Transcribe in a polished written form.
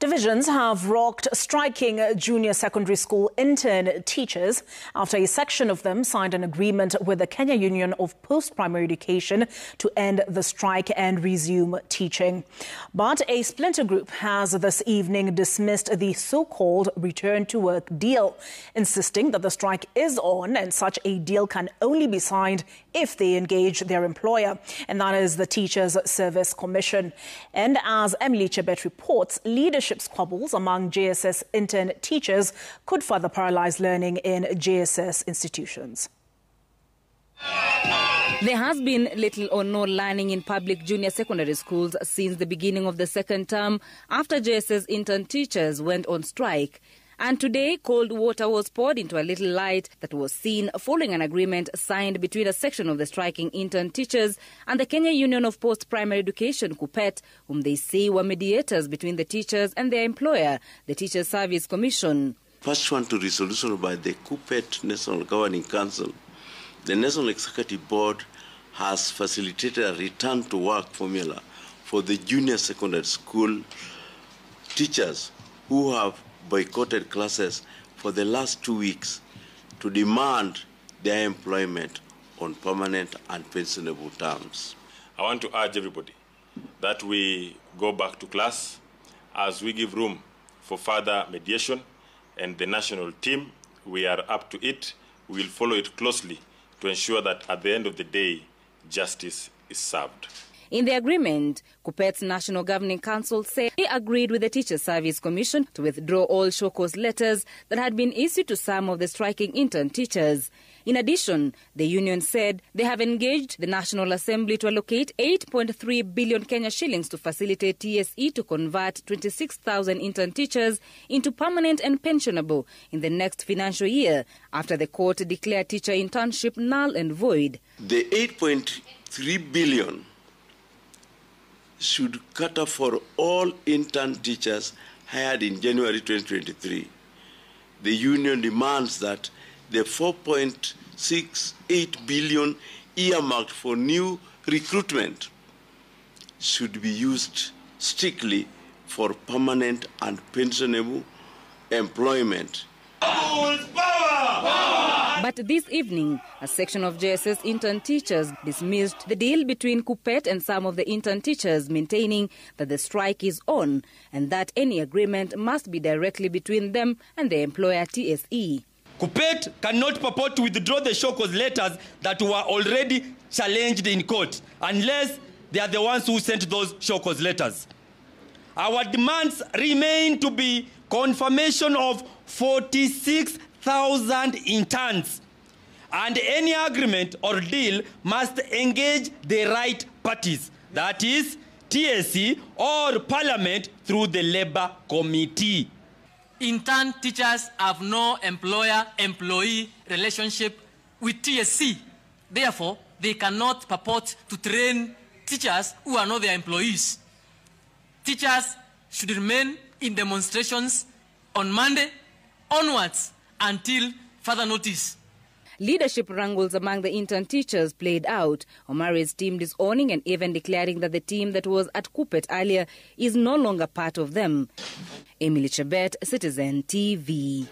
Divisions have rocked striking junior secondary school intern teachers after a section of them signed an agreement with the Kenya Union of Post-Primary Education to end the strike and resume teaching. But a splinter group has this evening dismissed the so-called return-to-work deal, insisting that the strike is on and such a deal can only be signed if they engage their employer, and that is the Teachers Service Commission. And as Emily Chebet reports, leadership squabbles among JSS intern teachers could further paralyze learning in JSS institutions. There has been little or no learning in public junior secondary schools since the beginning of the second term after JSS intern teachers went on strike. And today, cold water was poured into a little light that was seen following an agreement signed between a section of the striking intern teachers and the Kenya Union of Post-Primary Education, KUPPET, whom they say were mediators between the teachers and their employer, the Teachers Service Commission. Pursuant to resolution by the KUPPET National Governing Council, the National Executive Board has facilitated a return to work formula for the junior secondary school teachers who have boycotted classes for the last 2 weeks to demand their employment on permanent and pensionable terms. I want to urge everybody that we go back to class as we give room for further mediation, and the national team, we are up to it. We will follow it closely to ensure that at the end of the day, justice is served. In the agreement, KUPPET's National Governing Council said they agreed with the Teachers Service Commission to withdraw all show cause letters that had been issued to some of the striking intern teachers. In addition, the union said they have engaged the National Assembly to allocate 8.3 billion Kenya shillings to facilitate TSE to convert 26,000 intern teachers into permanent and pensionable in the next financial year after the court declared teacher internship null and void. The 8.3 billion should cater for all intern teachers hired in January 2023. The union demands that the 4.68 billion earmarked for new recruitment should be used strictly for permanent and pensionable employment. But this evening, a section of JSS intern teachers dismissed the deal between KUPPET and some of the intern teachers, maintaining that the strike is on and that any agreement must be directly between them and their employer TSE. KUPPET cannot purport to withdraw the show cause letters that were already challenged in court unless they are the ones who sent those show cause letters. Our demands remain to be confirmation of 46,000 interns, and any agreement or deal must engage the right parties, that is, TSE or Parliament through the Labour Committee. Intern teachers have no employer-employee relationship with TSE. Therefore, they cannot purport to train teachers who are not their employees. Teachers should remain in demonstrations on Monday onwards until further notice. Leadership wrangles among the intern teachers played out. Omari's team disowning and even declaring that the team that was at KUPPET earlier is no longer part of them. Emily Chebet, Citizen TV.